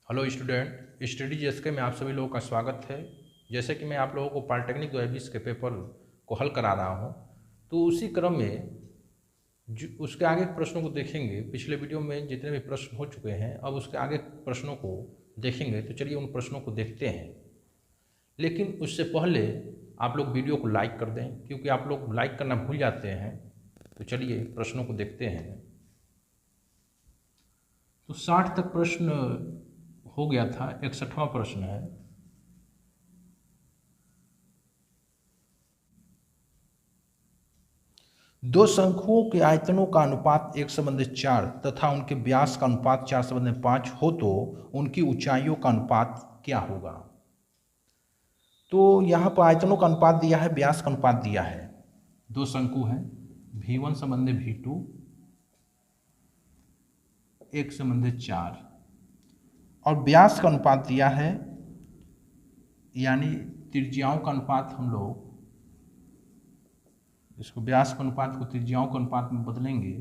Hello student, study JSK में आप सभी लोगों का स्वागत है। जैसे कि मैं आप लोगों को पॉलिटेक्निक 2020 के पेपर को हल करा रहा हूं, तो उसी क्रम में उसके आगे के प्रश्नों को देखेंगे। पिछले वीडियो में जितने भी प्रश्न हो चुके हैं, अब उसके आगे के प्रश्नों को देखेंगे। तो चलिए उन प्रश्नों को देखते हैं। लेकिन उससे पहले आप लोग वीडियो को लाइक कर दें, क्योंकि आप लोग लाइक करना भूल जाते हैं। तो चलिए प्रश्नों को देखते हैं। तो 60 तक प्रश्न हो गया था, 61वां प्रश्न है। दो शंकुओं के आयतनों का अनुपात 1:4 तथा उनके व्यास का अनुपात 4:5 हो तो उनकी ऊंचाइयों का अनुपात क्या होगा। तो यहाँ पर आयतनों का अनुपात दिया है, व्यास का अनुपात दिया है। दो शंकु हैं, V1 संबंधित V2 1:4 और व्यास का अनुपात दिया है, यानी त्रिज्याओं का अनुपात। हम लोग इसको व्यास के अनुपात को त्रिज्याओं के अनुपात में बदलेंगे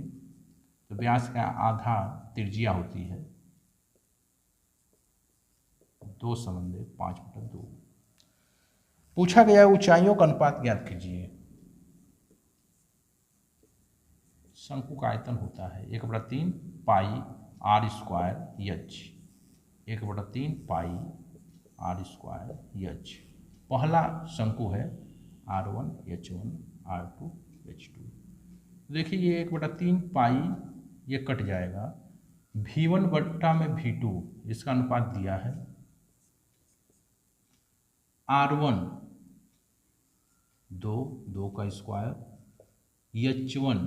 तो व्यास का आधा त्रिज्या होती है 2/5/2। पूछा गया ऊंचाइयों का अनुपात ज्ञात कीजिए। शंकु का आयतन होता है 1/3 pi R square H. 1/3 pi R square H. पहला शंकु है R1 H1 R2 H2। देखिए ये 1/3 पाई ये कट जाएगा। V1 बट्टा में V2 इसका अनुपात दिया है R1 2 का स्क्वायर H1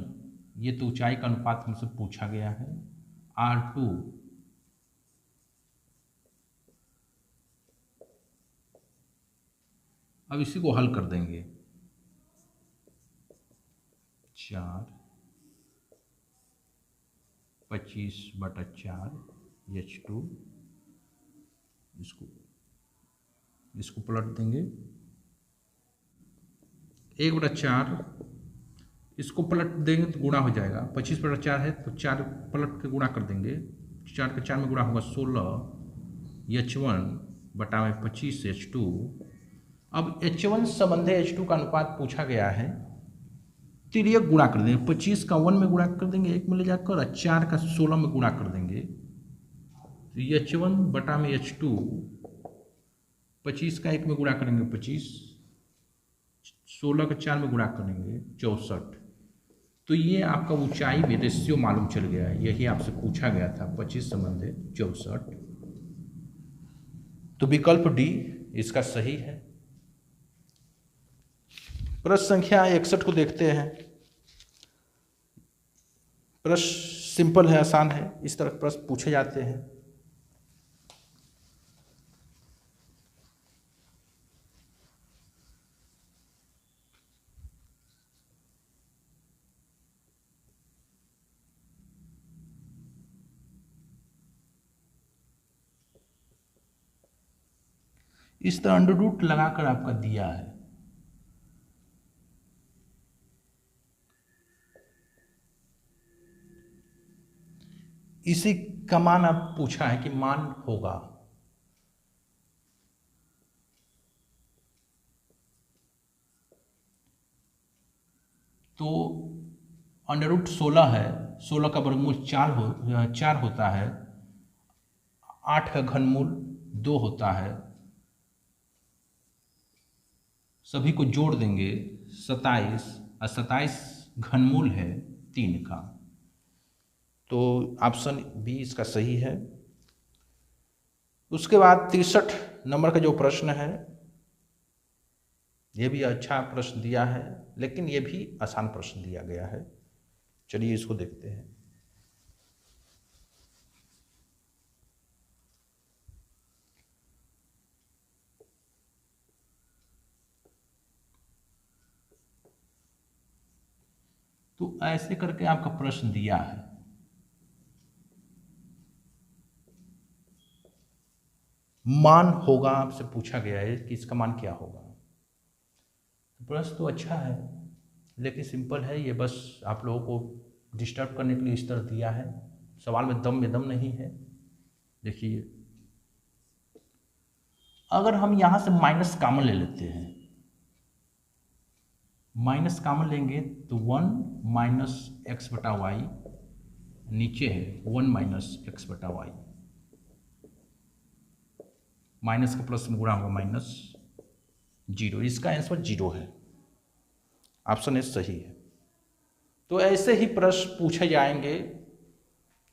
ये तो ऊंचाई का अनुपात हमसे पूछा गया है। R2 अब इसी को हल कर देंगे। 4 25/4 H2 इसको पलट देंगे। 1/4 इसको पलट देंगे तो गुणा हो जाएगा। 25/4 है तो 4 पलट के गुणा कर देंगे। 4 के 4 में गुणा होगा 16 H1 बटा में 25 H2। अब H1 संबंधे H2 का अनुपात पूछा गया है, तिर्यक गुणा कर देंगे। 25 का 1 में गुणा कर देंगे 1 में ले जाकर, और 4 का 16 में गुणा कर देंगे। तो H1 बटा में H2, 25 का 1 में गुणा करेंगे 25, 16 का 4 में गुणा करेंगे 64। तो ये आपका ऊंचाई में रेशियो मालूम चल गया है। यही आपसे पूछा गया था 25 संबंधे 64। तो विकल्प डी इसका सही है। प्रश्न संख्या 61 को देखते हैं। प्रश्न सिंपल है, आसान है। इस तरह प्रश्न पूछे जाते हैं। इस तरह अंडर रूट लगाकर आपका दिया है। इसी का मान आप पूछा है कि मान होगा। तो अंडर रूट 16 है, 16 का वर्गमूल 4 होता है। 8 का घनमूल 2 होता है। सभी को जोड़ देंगे 27, और 27 घनमूल है 3 का। तो ऑप्शन बी इसका सही है। उसके बाद 63 नंबर का जो प्रश्न है, ये भी अच्छा प्रश्न दिया है, लेकिन ये भी आसान प्रश्न दिया गया है। चलिए इसको देखते हैं। तो ऐसे करके आपका प्रश्न दिया है। मान होगा आपसे पूछा गया है कि इसका मान क्या होगा। तो प्रश्न तो अच्छा है, लेकिन सिंपल है। ये बस आप लोगों को डिस्टर्ब करने के लिए इस तरह दिया है। सवाल में दम नहीं है। देखिए अगर हम यहाँ से माइनस कॉमन ले लेते हैं, माइनस कॉमन लेंगे तो 1 माइनस एक्स बटा वाई, नीचे है 1 माइनस एक्स बटा वाई, माइनस का प्लस में गुणा होगा माइनस 0। इसका आंसर 0 है, ऑप्शन ए सही है। तो ऐसे ही प्रश्न पूछे जाएंगे,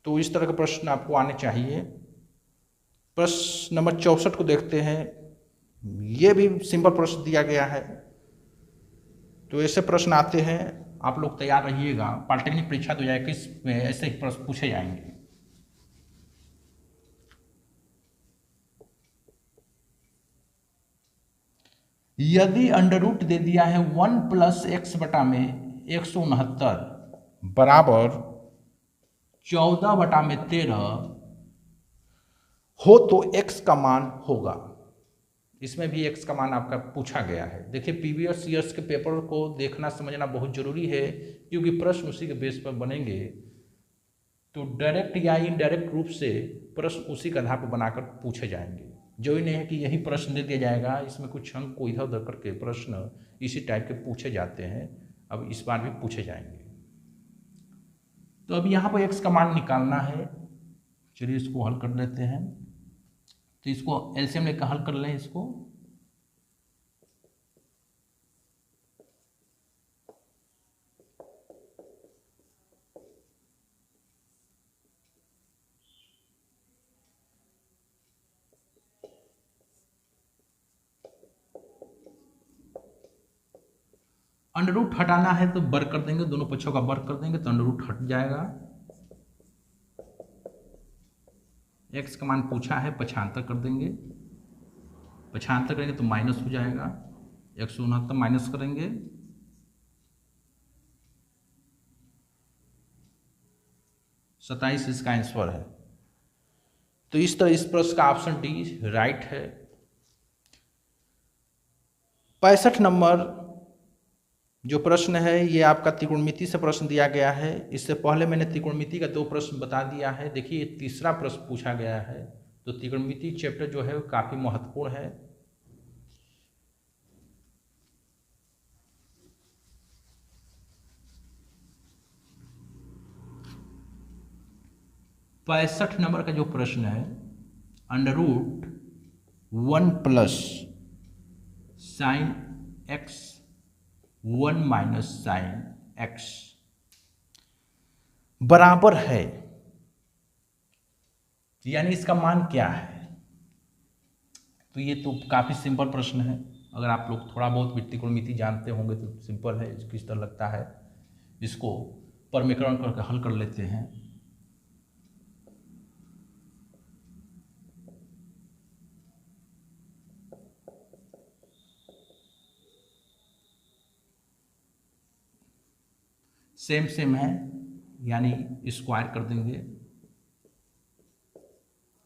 तो इस तरह के प्रश्न आपको आने चाहिए। प्रश्न नंबर 64 को देखते हैं। ये भी सिंपल प्रश्न दिया गया है, तो ऐसे प्रश्न आते हैं, आप लोग तैयार रहिएगा। पॉलिटेक्निक परीक्षा 2021 में ऐसे ही प्रश्न पूछे जाएंगे। यदि अंडर रूट दे दिया है 1 प्लस एक्स बटा में 169 बराबर 14 बटा में 13 हो तो x का मान होगा। इसमें भी x का मान आपका पूछा गया है। देखिए, प्रीवियस ईयर्स के पेपर को देखना समझना बहुत जरूरी है, क्योंकि प्रश्न उसी के बेस पर बनेंगे। तो डायरेक्ट या इनडायरेक्ट रूप से प्रश्न उसी के आधार पर बनाकर पूछे जाएंगे। जो ही नहीं है कि यही प्रश्न दे दिया जाएगा, इसमें कुछ अंक को इधर उधर करके प्रश्न इसी टाइप के पूछे जाते हैं। अब इस बार भी पूछे जाएंगे। तो अब यहाँ पर x का मान निकालना है। चलिए इसको हल कर लेते हैं। तो इसको एलसीएम लेकर हल कर लें इसको। अंडर रूट हटाना है तो वर्ग कर देंगे, दोनों पक्षों का वर्ग कर देंगे तो अंडर रूट हट जाएगा। x का मान पूछा है 75 कर देंगे, 75 करेंगे तो माइनस हो जाएगा। 169 माइनस करेंगे 27, इसका आंसर है। तो इस तरह इस प्रश्न का ऑप्शन डी राइट है। 65 नंबर जो प्रश्न है ये आपका त्रिकोणमिति से प्रश्न दिया गया है। इससे पहले मैंने त्रिकोणमिति का 2 प्रश्न बता दिया है। देखिए, तीसरा प्रश्न पूछा गया है। तो त्रिकोणमिति चैप्टर जो है वो काफी महत्वपूर्ण है। पैंसठ नंबर का जो प्रश्न है, under root 1 plus sine x 1 minus sine x बराबर है, यानी इसका मान क्या है। तो ये तो काफी सिंपल प्रश्न है। अगर आप लोग थोड़ा बहुत भी त्रिकोणमिति जानते होंगे तो सिंपल है। किस तरह लगता है, इसको परमीकरण करके हल कर लेते हैं। सेम है, यानी स्क्वायर कर देंगे।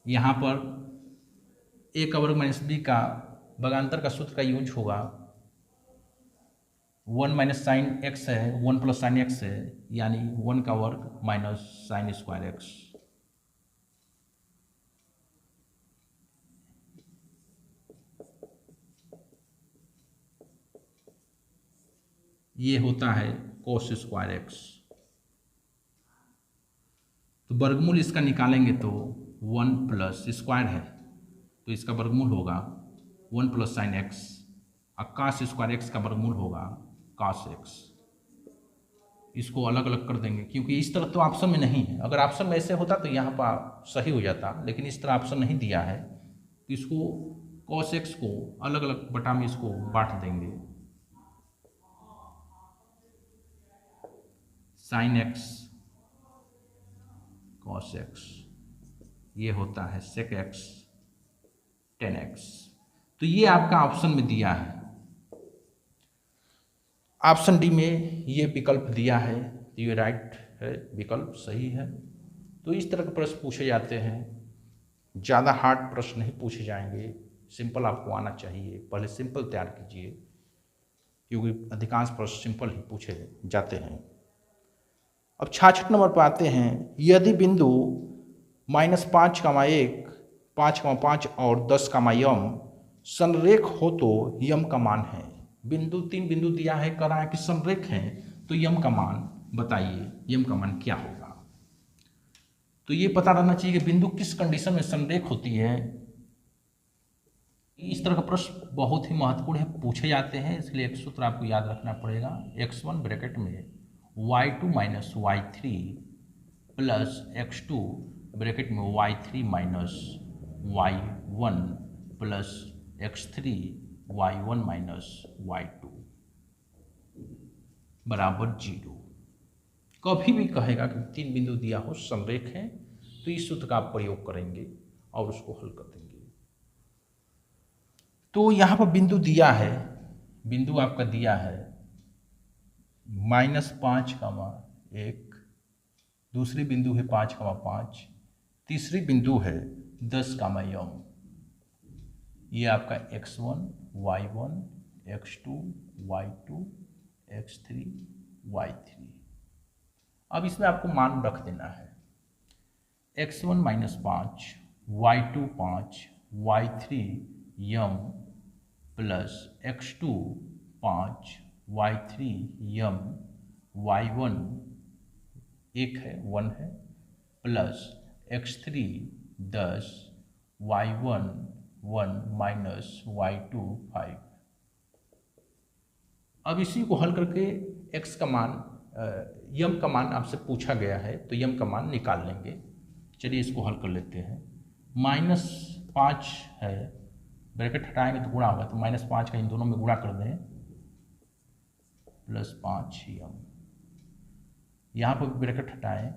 यहाँ पर a का वर्ग माइनस b का भागांतर का सूत्र का यूज होगा। 1 माइनस साइन एक्स है, 1 प्लस साइन एक्स है, यानी 1 का वर्ग माइनस साइन स्क्वायर एक्स। ये होता है कोस स्क्वायर एक्स। तो वर्गमूल इसका निकालेंगे तो 1 प्लस स्क्वायर है तो इसका वर्गमूल होगा 1 प्लस साइन एक्स, और कास स्क्वायर एक्स का वर्गमूल होगा कास एक्स। इसको अलग अलग कर देंगे, क्योंकि इस तरह तो ऑप्शन में नहीं है। अगर ऑप्शन में ऐसे होता तो यहाँ पर सही हो जाता, लेकिन इस तरह ऑप्शन नहीं दिया है। तो इसको कॉस एक्स को अलग अलग बटा में इसको बांट देंगे। साइन एक्स कॉस एक्स, ये होता है सेक एक्स टेन एक्स। तो ये आपका ऑप्शन में दिया है। ऑप्शन डी में ये विकल्प दिया है, तो ये राइट है, विकल्प सही है। तो इस तरह के प्रश्न पूछे जाते हैं। ज़्यादा हार्ड प्रश्न नहीं पूछे जाएंगे, सिंपल आपको आना चाहिए। पहले सिंपल तैयार कीजिए, क्योंकि अधिकांश प्रश्न सिंपल ही पूछे जाते हैं। अब 66 नंबर पर आते हैं। यदि बिंदु -5, 1, 5, 5 और 10, m संरेख हो तो यम का मान है। बिंदु 3 बिंदु दिया है, कह रहा है कि संरेख है, तो यम का मान बताइए, यम का मान क्या होगा। तो ये पता रहना चाहिए कि बिंदु किस कंडीशन में संरेख होती है। इस तरह का प्रश्न बहुत ही महत्वपूर्ण है, पूछे जाते हैं, इसलिए एक सूत्र आपको याद रखना पड़ेगा। x1 ब्रैकेट में y2 minus y3 plus x2 bracket में y3 minus y1 plus x3 y1 minus y2 बराबर 0। कभी भी कहेगा कि 3 बिंदु दिया हो, संरेख है, तो इस सूत्र का आप प्रयोग करेंगे और उसको हल कर देंगे। तो यहाँ पर बिंदु दिया है, बिंदु आपका दिया है -5,1, दूसरी बिंदु है 5,5, तीसरी बिंदु है 10,m। ये आपका x1 y1 x2 y2 x3 y3। अब इसमें आपको मान रख देना है। x1 -5 y2 5 y3 यम प्लस x2 5 y3 यम y1 1 है 1 है plus x3 10 y1 1 minus y2 5। अब इसी को हल करके x का मान यम का मान आपसे पूछा गया है, तो यम का मान निकाल लेंगे। चलिए इसको हल कर लेते हैं। -5 है, ब्रैकेट हटाएंगे तो गुणा होगा, तो -5 का इन दोनों में गुणा कर दें प्लस 5 यम। यहाँ पर ब्रैकेट हटाएं,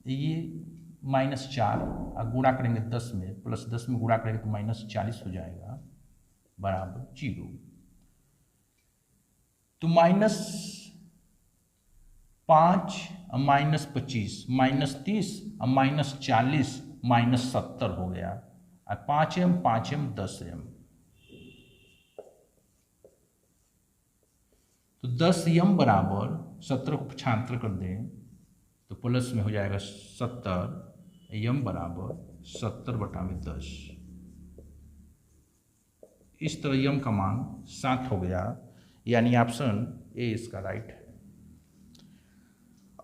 ये -4 और गुणा करेंगे 10 में, प्लस 10 में गुणा करेंगे तो -40 हो जाएगा बराबर 0। तो -5 -25 -30 और -40 -70 हो गया, और 5m 5m 10m, तो 10m बराबर 70 को 75 कर दें तो प्लस में हो जाएगा 70, यम बराबर 70/10। इस तरह यम का मान 7 हो गया, यानी ऑप्शन ए इसका राइट है।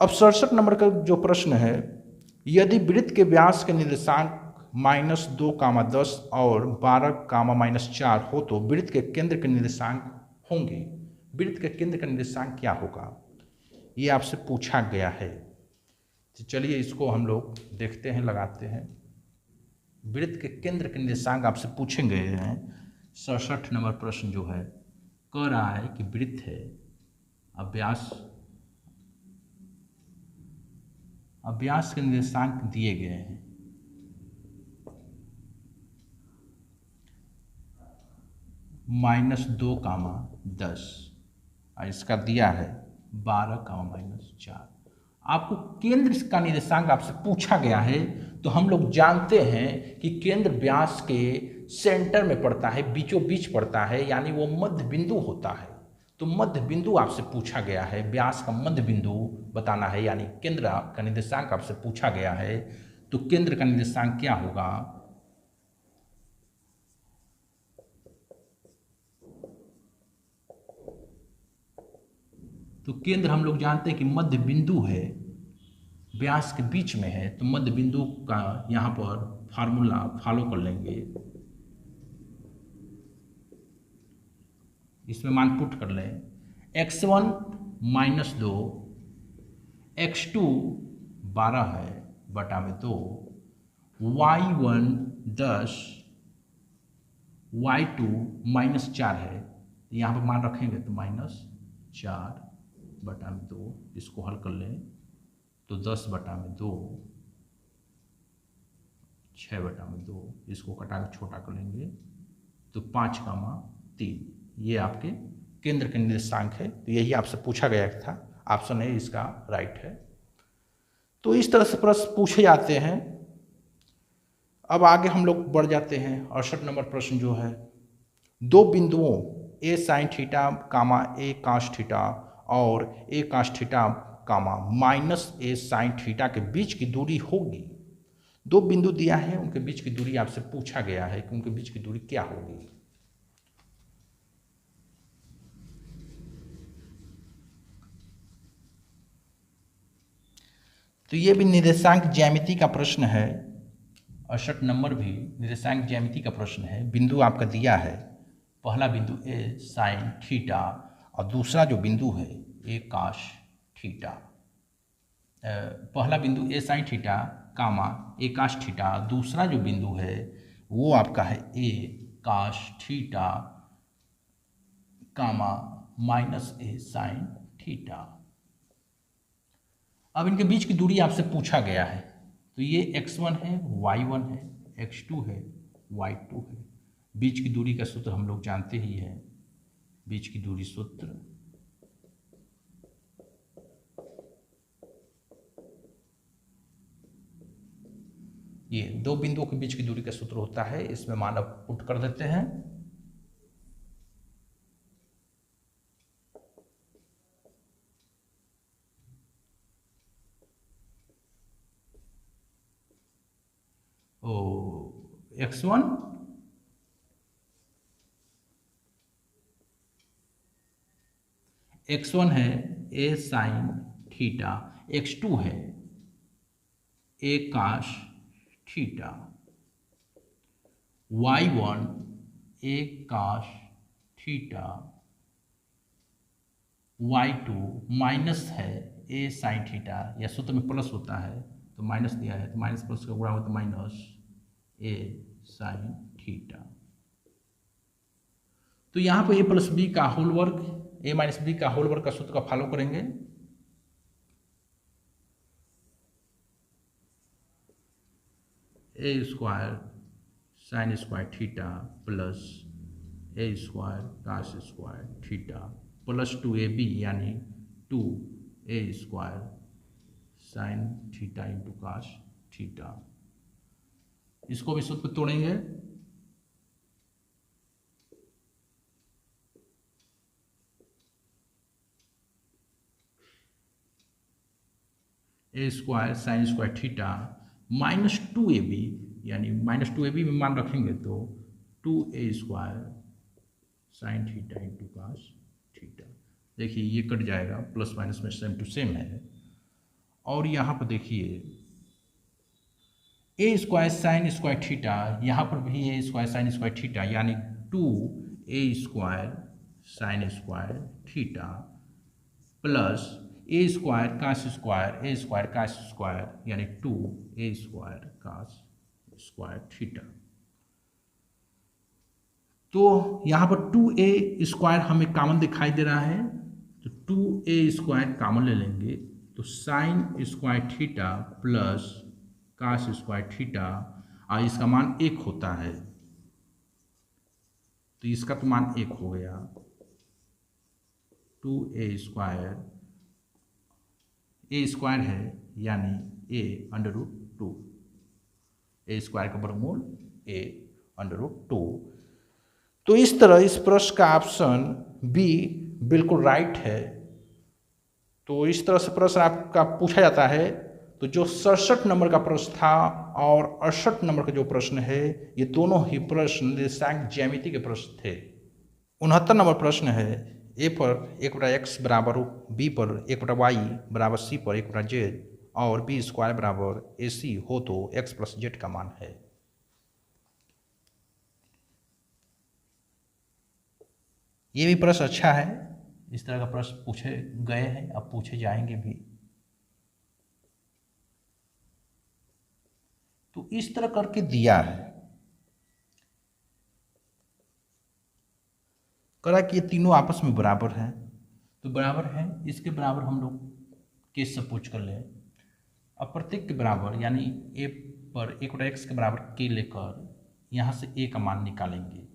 अब 67 नंबर का जो प्रश्न है, यदि वृत्त के व्यास के निर्देशांक -2, 10 और 12, -4 हो तो वृत्त के केंद्र के निर्देशांक होंगे। वृत्त के केंद्र का निर्देशांक क्या होगा, ये आपसे पूछा गया है। तो चलिए इसको हम लोग देखते हैं, लगाते हैं। वृत्त के केंद्र के निर्देशांक आपसे पूछे गए हैं। 67 नंबर प्रश्न जो है, कह रहा है कि वृत्त है, व्यास के निर्देशांक दिए गए हैं। -2, 10 और इसका दिया है 12, -4। आपको केंद्र का निर्देशांक आपसे पूछा गया है, तो हम लोग जानते हैं कि केंद्र व्यास के सेंटर में पड़ता है, बीचों बीच पड़ता है, यानी वो मध्य बिंदु होता है। तो मध्य बिंदु आपसे पूछा गया है, व्यास का मध्य बिंदु बताना है, यानी केंद्र का निर्देशांक आपसे पूछा गया है। तो केंद्र का निर्देशांक क्या होगा, तो केंद्र हम लोग जानते हैं कि मध्य बिंदु है, व्यास के बीच में है, तो मध्य बिंदु का यहाँ पर फार्मूला फॉलो कर लेंगे। इसमें मान पुट कर लें, x1 -2, x2 12 है बटा में 2, y1 10, y2 -4 है, यहाँ पर मान रखेंगे तो -4/2। इसको हल कर लें तो 10/2, 6/2, इसको कटा के छोटा कर लेंगे तो 5,3। ये आपके केंद्र के निर्देशांक है। तो यही आपसे पूछा गया था, ऑप्शन ए इसका राइट है। तो इस तरह से प्रश्न पूछे जाते हैं। अब आगे हम लोग बढ़ जाते हैं। 68 नंबर प्रश्न जो है, दो बिंदुओं a sin θ, a cos θ और a cos θ, -a sin θ के बीच की दूरी होगी दो बिंदु दिया है, उनके बीच की दूरी आपसे पूछा गया है कि उनके बीच की दूरी क्या होगी। तो ये भी निर्देशांक ज्यामिति का प्रश्न है, 68 नंबर भी निर्देशांक ज्यामिति का प्रश्न है। बिंदु आपका दिया है, पहला बिंदु ए साइन थीटा और दूसरा जो बिंदु है ए काश थीटा। पहला बिंदु ए साइन थीटा कामा ए काश थीटा, दूसरा जो बिंदु है वो आपका है ए काश थीटा कामा माइनस ए साइन थीटा। अब इनके बीच की दूरी आपसे पूछा गया है, तो ये x1 है, y1 है, x2 है, y2 है। बीच की दूरी का सूत्र हम लोग जानते ही हैं, बीच की दूरी सूत्र ये दो बिंदुओं के बीच की दूरी का सूत्र होता है। इसमें मान अब पुट कर देते हैं। x1 है ए साइन थीटा, x2 है ए काश थीटा, y1 ए काश थीटा, y2 माइनस है ए साइन थीटा, या सूत्र में प्लस होता है तो माइनस दिया है तो माइनस प्लस का गुणा हो तो माइनस ए साइन थीटा। तो यहाँ पर ए प्लस बी का होल वर्ग, ए माइनस बी का होल वर्ग का सूत्र का फॉलो करेंगे। A square sine square theta plus A square cos square theta plus 2ab यानी 2a square sine theta into cos theta. इसको भी सूत्र तोड़ेंगे। A square sine square theta minus 2ab यानी माइनस 2ab में मान रखेंगे तो 2a square sine theta into cos theta. देखिए ये कट जाएगा, प्लस माइनस में सेम टू सेम है। और यहाँ पर देखिए A square sine square theta, यहाँ पर भी A square sine square theta यानी 2a square sine square theta plus A square cos square यानी 2a square cos square theta. तो यहाँ पर 2a स्क्वायर हमें कॉमन दिखाई दे रहा है, तो 2a स्क्वायर कॉमन ले लेंगे तो sine square theta plus cos square theta, और इसका मान 1 होता है तो इसका तो मान 1 हो गया। 2a स्क्वायर, ए स्क्वायर है यानी a under root 2, A square का वर्गमूल a अंडर रूट 2। तो इस तरह इस प्रश्न का ऑप्शन बी बिल्कुल राइट है। तो इस तरह से प्रश्न आपका पूछा जाता है। तो जो 67 नंबर का प्रश्न था और 68 नंबर का जो प्रश्न है, ये दोनों ही प्रश्न निर्देशांक ज्यामिति के प्रश्न थे। 69 नंबर प्रश्न है ए पर 1/x बराबर बी पर 1/y बराबर सी पर 1/z और बी स्क्वायर बराबर AC हो तो x प्लस जेड का मान है। ये भी प्रश्न अच्छा है, इस तरह का प्रश्न पूछे गए हैं, अब पूछे जाएंगे भी। तो इस तरह करके दिया है, करा कि ये तीनों आपस में बराबर हैं, तो बराबर है, इसके बराबर हम लोग केस सपोज कर लें। अब प्रत्येक के बराबर यानी ए पर 1/x के बराबर के लेकर यहाँ से ए का मान निकालेंगे।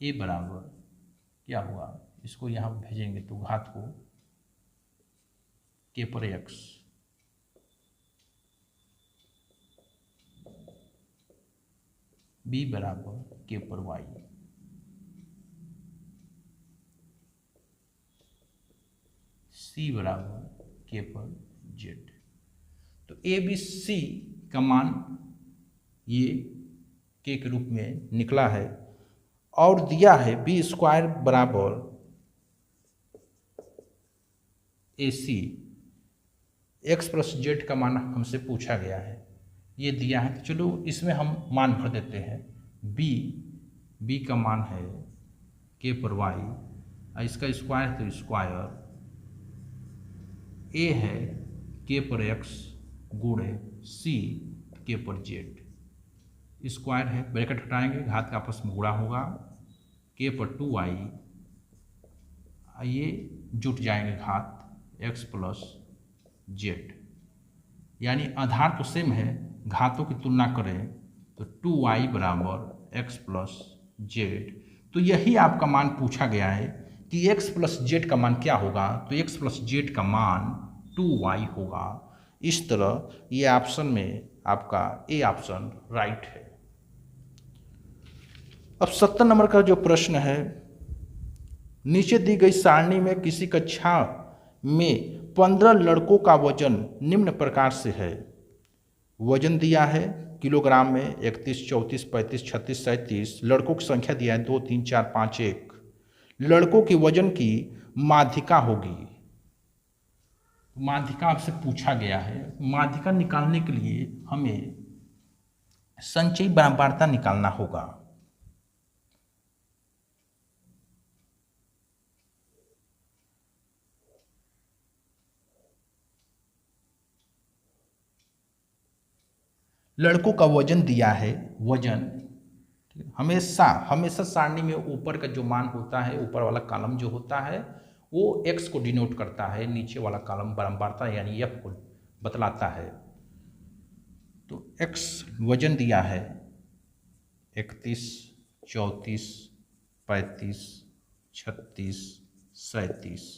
ए बराबर क्या हुआ, इसको यहाँ भेजेंगे तो घात को के पर x बी बराबर के पर y सी बराबर के पर z। तो तो ए बी सी का मान ये के रूप में निकला है और दिया है बी स्क्वायर बराबर ए सी एक्स प्लस जेड का मान हमसे पूछा गया है, ये दिया है। तो चलो इसमें हम मान भर देते हैं। बी का मान है के पर वाई, इसका स्क्वायर तो स्क्वायर, ए है के पर एक्स गुणे सी के पर जेड, स्क्वायर है, ब्रैकेट हटाएंगे, घात का आपस में गुणा होगा, के पर 2i, ये जुट जाएंगे घात x प्लस जेड, यानी आधार तो सेम है, घातों की तुलना करें तो 2i बराबर x प्लस जेड। तो यही आपका मान पूछा गया है कि x प्लस जेड का मान क्या होगा, तो x प्लस जेड का मान 2y होगा। इस तरह ये ऑप्शन में आपका ए ऑप्शन राइट है। अब 70 नंबर का जो प्रश्न है, नीचे दी गई सारणी में किसी कक्षा में 15 लड़कों का वजन निम्न प्रकार से है। वजन दिया है किलोग्राम में 31, 34, 35, 36, 37। लड़कों की संख्या दिया है 2, 3, 4, 5, 1। लड़कों के वजन की माध्यिका होगी। माध्यिका आपसे पूछा गया है। माध्यिका निकालने के लिए हमें संचयी बराबरता निकालना होगा। लड़कों का वजन दिया है, वजन हमेशा सारणी में ऊपर का जो मान होता है, ऊपर वाला कॉलम जो होता है वो x को डिनोट करता है, नीचे वाला कॉलम बराबरता यानी f को बतलाता है। तो x वजन दिया है 31, 34, 35, 36, 37।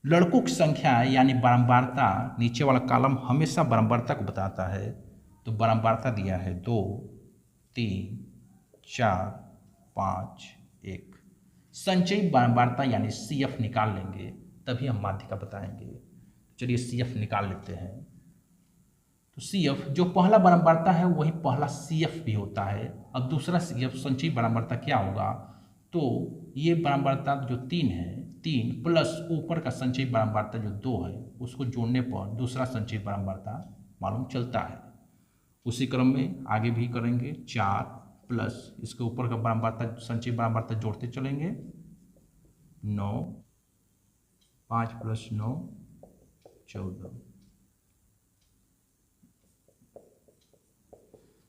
लड़कों की संख्या यानी बराबरता, नीचे वाला कॉलम हमेशा बराबरता को बताता है, तो बराबरता दिया है 2, 3, 4, 5, 1। संचयी बराबरता यानी CF निकाल लेंगे तभी हम माध्यिका बताएंगे। चलिए CF निकाल लेते हैं। तो CF जो पहला बराबरता है वही पहला CF भी होता है। अब दूसरा CF संचयी बराबरता क्या होगा, तो ये बराबरता जो 3 है, 3 प्लस ऊपर का संचयी बराबरता जो 2 है, उसको जोड़ने पर दूसरा संचयी बराबरता मालूम चलता है। उसी क्रम में आगे भी करेंगे। 4 प्लस इसके ऊपर का बराबरता संचयी बराबरता जोड़ते चलेंगे 9, 5 प्लस 9 14।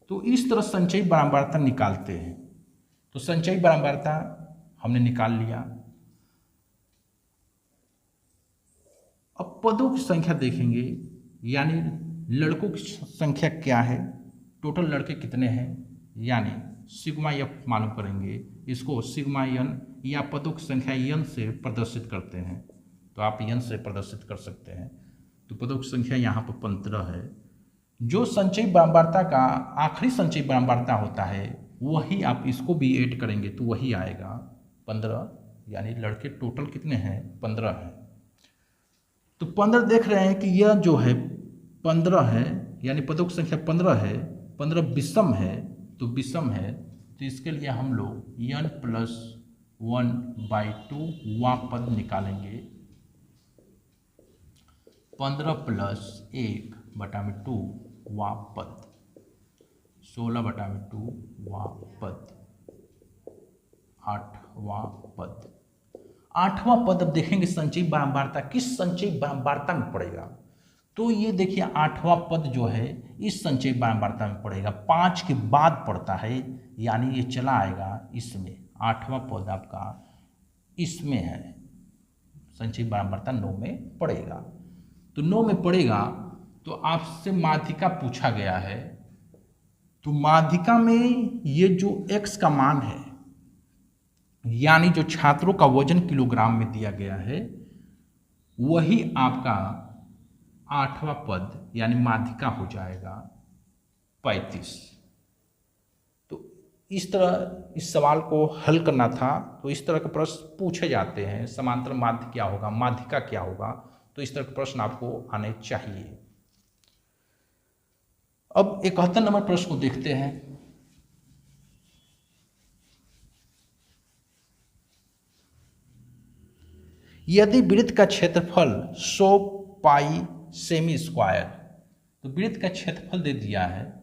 तो इस तरह संचयी बराबरता निकालते हैं। तो संचयी बराबरता हमने निकाल लिया। अब पदों की संख्या देखेंगे, यानी लड़कों की संख्या क्या है, टोटल लड़के कितने हैं, यानी सिग्मा एफ मालूम करेंगे। इसको सिग्मा एन या पदों की संख्या एन से प्रदर्शित करते हैं, तो आप एन से प्रदर्शित कर सकते हैं। तो पदों की संख्या यहाँ पर 15 है। जो संचयी बराबरता का आखिरी संचयी बराबरता होता है वही आप इसको भी ऐड करेंगे तो वही आएगा 15, यानी लड़के टोटल कितने हैं, 15 हैं। तो 15 देख रहे हैं कि यह जो है 15 है, यानी पदों की संख्या 15 है, 15 विषम है, तो विषम है तो इसके लिए हम लोग n + 1/2 वह पद निकालेंगे। 15 + 1/2 वह पद, 16/2 वह पद, 8वां पद। 8वां पद अब देखेंगे संचयी बराबरता किस संचयी बराबरता में पड़ेगा। तो ये देखिए 8वां पद जो है इस संचयी बराबरता में पड़ेगा, 5 के बाद पड़ता है, यानी ये चला आएगा इसमें। 8वां पद आपका इसमें है, संचयी बराबरता 9 में पड़ेगा। तो 9 में पड़ेगा तो आपसे माध्यिका पूछा गया है। तो माध्यिका में ये जो x का मान है, यानी जो छात्रों का वजन किलोग्राम में दिया गया है, वही आपका 8वां पद यानी माध्यिका हो जाएगा 35। तो इस तरह इस सवाल को हल करना था। तो इस तरह के प्रश्न पूछे जाते हैं, समांतर माध्य क्या होगा, माध्यिका क्या होगा, तो इस तरह के प्रश्न आपको आने चाहिए। अब 71 नंबर प्रश्न को देखते हैं। यदि वृत्त का क्षेत्रफल 100 पाई सेमी स्क्वायर, तो वृत्त का क्षेत्रफल दे दिया है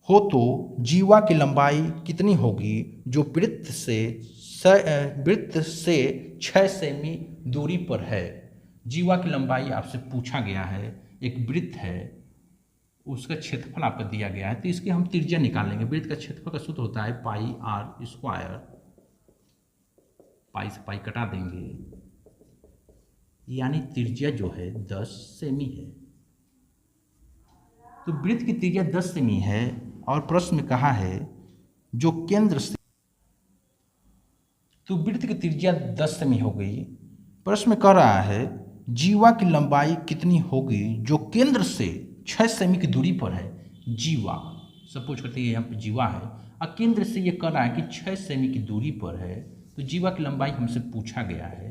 हो, तो जीवा की लंबाई कितनी होगी जो वृत्त से 6 सेमी दूरी पर है। जीवा की लंबाई आपसे पूछा गया है, एक वृत्त है, उसका क्षेत्रफल आपको दिया गया है, तो इसकी हम त्रिज्या निकालेंगे। वृत्त का क्षेत्रफल का सूत्र होता है पाई आर स्क्वायर, पाई से पाई कटा देंगे, यानी त्रिज्या जो है 10 सेमी है। तो वृत्त की त्रिज्या 10 सेमी है और प्रश्न में कहा है जो केंद्र से, तो वृत्त की त्रिज्या 10 सेमी हो गई। प्रश्न में कह रहा है जीवा की लंबाई कितनी होगी जो केंद्र से 6 सेमी की दूरी पर है। जीवा सपोज करते हैं यहाँ पे जीवा है और केंद्र से ये कह रहा है कि 6 सेमी की दूरी पर है, तो जीवा की लंबाई हमसे पूछा गया है।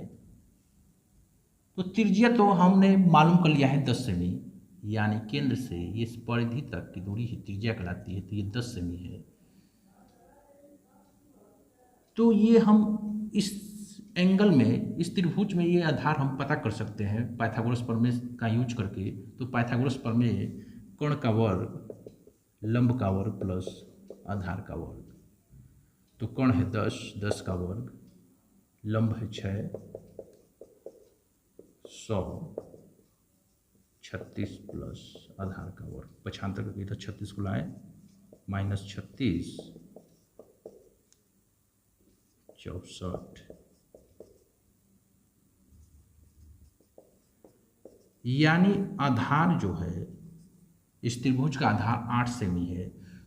तो त्रिज्या तो हमने मालूम कर लिया है 10 सेमी, यानी केंद्र से इस परिधि तक की दूरी ही त्रिज्या कहलाती है, तो ये 10 सेमी है। तो ये हम इस एंगल में, इस त्रिभुज में ये आधार हम पता कर सकते हैं पाइथागोरस प्रमेय का यूज करके। तो पाइथागोरस प्रमेय कोण का वर्ग, लंब का वर्ग प्लस आधार का वर्ग, तो कोण है 10, 10 का वर्ग, लंब है 6, 100, 36 प्लस आधार का वर्ग, पक्षांतर करके इधर 36 को लाए, माइनस 36, 64, यानी आधार जो है इस त्रिभुज का आधार 8 सेमी है।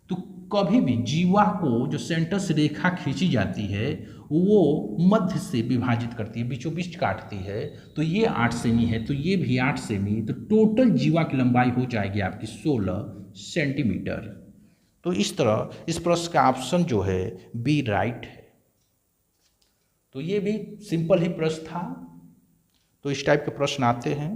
तो कभी भी जीवा को जो सेंटर से रेखा खींची जाती है वो मध्य से विभाजित करती है, बीचों बीच काटती है, तो ये 8 सेमी है, तो ये भी 8 सेमी, तो टोटल जीवा की लंबाई हो जाएगी आपकी 16 सेंटीमीटर। तो इस तरह इस प्रश्न का ऑप्शन जो है बी राइट है। तो ये भी सिंपल ही प्रश्न था। तो इस टाइप के प्रश्न आते हैं।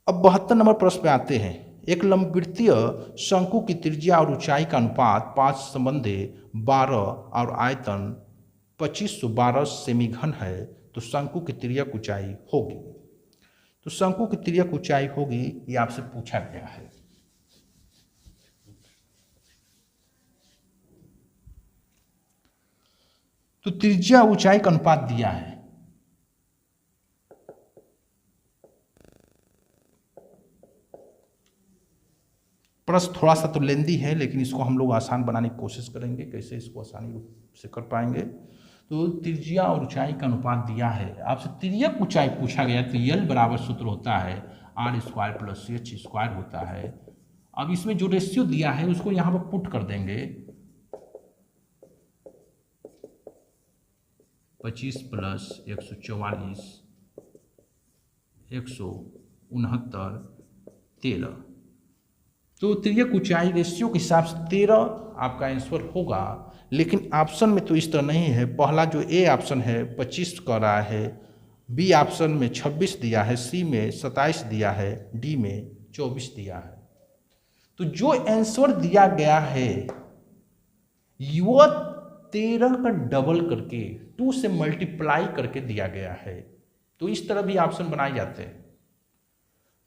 अब 72 नंबर प्रश्न पे आते हैं। एक लंबवृत्तीय शंकु की त्रिज्या और ऊंचाई का अनुपात 5 संबंधे 12 और आयतन 2512 सेमी घन है, तो शंकु की तिर्यक ऊंचाई होगी। तो शंकु की तिर्यक ऊंचाई होगी, ये आपसे पूछा गया है। तो त्रिज्या ऊंचाई का अनुपात दिया है, प्रश्न थोड़ा सा तो लेंदी है, लेकिन इसको हम लोग आसान बनाने की कोशिश करेंगे, कैसे इसको आसानी रूप से कर पाएंगे। तो त्रिज्या और ऊंचाई का अनुपात दिया है, आपसे तिर्यक ऊंचाई पूछा गया, तो यल बराबर सूत्र होता है R square plus H square होता है। अब इसमें जो रेशियो दिया है उसको यहाँ पर पुट कर देंगे, 25 प्लस 144, 169, 13। तो तिर्यक ऊंचाई रेशियो के हिसाब से 13 आपका आंसर होगा। लेकिन ऑप्शन में तो इस तरह नहीं है। पहला जो ए ऑप्शन है 25 कर रहा है, बी ऑप्शन में 26 दिया है, सी में 27 दिया है, डी में 24 दिया है। तो जो आंसर दिया गया है वो 13 का डबल करके 2 से मल्टीप्लाई करके दिया गया है। तो इस तरह भी ऑप्शन बनाए जाते हैं।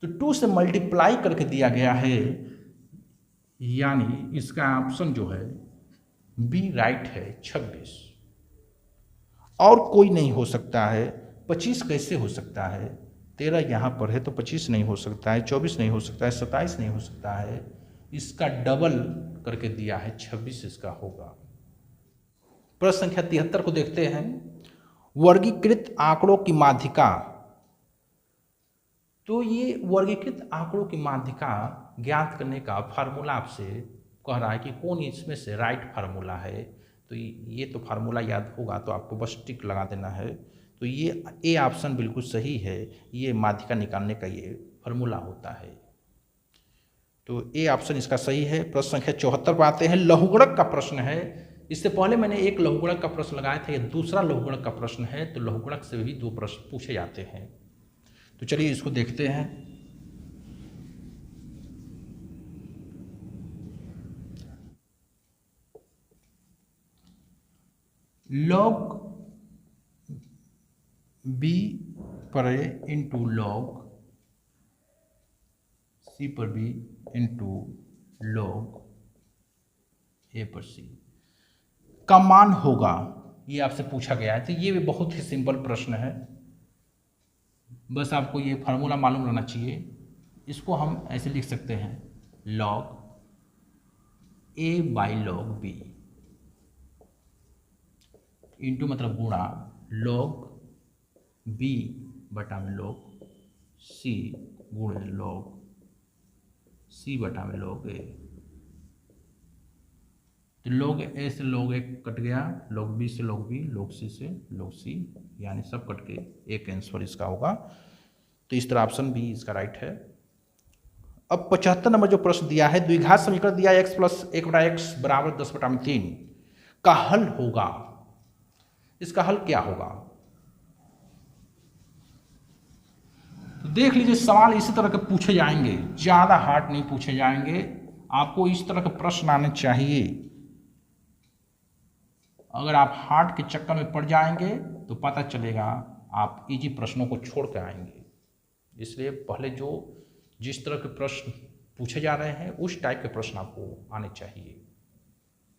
तो 2 से मल्टीप्लाई करके दिया गया है, यानी इसका ऑप्शन जो है बी राइट है, 26। और कोई नहीं हो सकता है। 25 कैसे हो सकता है? 13 यहाँ पर है तो 25 नहीं हो सकता है, 24 नहीं हो सकता है, 27 नहीं हो सकता है। इसका डबल करके दिया है, 26 इसका होगा। प्रश्न संख्या 73 को देखते हैं। वर्गीकृत आंकड़ों की माध्यिका। तो ये वर्गीकृत आंकड़ों की माध्यिका ज्ञात करने का फार्मूला आपसे कह रहा है कि कौन इसमें से राइट फार्मूला है। तो ये तो फार्मूला याद होगा तो आपको बस टिक लगा देना है। तो ये ए ऑप्शन बिल्कुल सही है, ये माध्यिका निकालने का ये फार्मूला होता है। तो ए ऑप्शन इसका सही है। प्रश्न संख्या 74 पर आते हैं। लघुगणक का प्रश्न है। इससे पहले मैंने एक लघुगणक का प्रश्न लगाया था, ये दूसरा लघुगणक का प्रश्न है, तो लघुगणक से भी 2 प्रश्न पूछे जाते हैं। तो चलिए इसको देखते हैं। log b पर a इंटू log c पर b इंटू log a पर c का मान होगा, ये आपसे पूछा गया है। तो ये भी बहुत ही सिंपल प्रश्न है, बस आपको ये फार्मूला मालूम रहना चाहिए। इसको हम ऐसे लिख सकते हैं, log a by log b into मतलब गुणा log b बटा में log c गुणे log c बटा में log a। तो log a से log a कट गया, log b से log b, log c से log c, यानी सब कट के एक आंसर इसका होगा। तो इस तरह ऑप्शन बी इसका राइट है। अब 75 नंबर जो प्रश्न दिया है, द्विघात समीकरण दिया x प्लस 1/x बराबर 10/3 का हल होगा। इसका हल क्या होगा? तो देख लीजिए, सवाल इसी तरह के पूछे जाएंगे, ज्यादा हार्ड नहीं पूछे जाएंगे। आपको इस तरह के प्रश्न आने चाहिए। अगर आप हार्ड के चक्कर में पड़ जाएंगे तो पता चलेगा आप इजी प्रश्नों को छोड़ कर आएंगे। इसलिए पहले जो जिस तरह के प्रश्न पूछे जा रहे हैं उस टाइप के प्रश्न आपको आने चाहिए।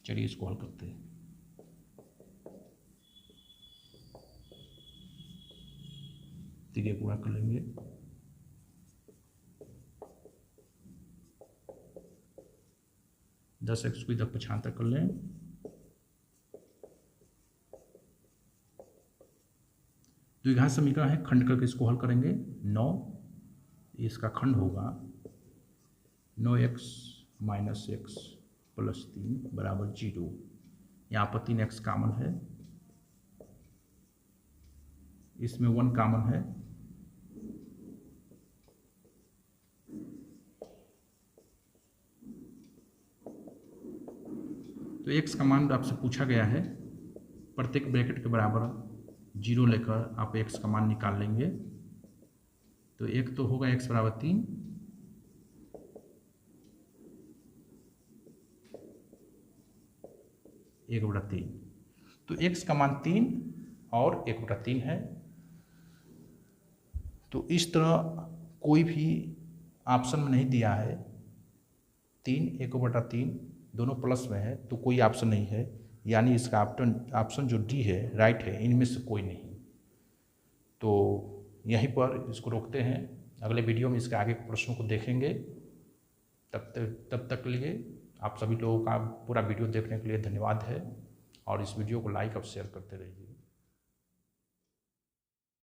चलिए इसको हल करते हैं। तिर्यक गुणा कर लेंगे, दस एक्स को इधर 75 कर लें, द्विघात समीकरण है, खंड करके इसको हल करेंगे। 9 इसका खंड होगा 9x माइनस एक्स प्लस 3 बराबर 0। यहाँ पर 3x कॉमन है, इसमें 1 कॉमन है, तो x का मान आपसे पूछा गया है। प्रत्येक ब्रैकेट के बराबर 0 लेकर आप x का मान निकाल लेंगे। तो एक तो होगा x बराबर 3, एक बटा 3, तो x का मान 3 और 1/3 है। तो इस तरह कोई भी ऑप्शन में नहीं दिया है, 3 1/3 दोनों प्लस में है, तो कोई ऑप्शन नहीं है, यानी इसका ऑप्शन जो डी है राइट है, इनमें से कोई नहीं। तो यहीं पर इसको रोकते हैं, अगले वीडियो में इसके आगे प्रश्नों को देखेंगे। तब तक के लिए आप सभी लोगों का पूरा वीडियो देखने के लिए धन्यवाद है, और इस वीडियो को लाइक और शेयर करते रहिए।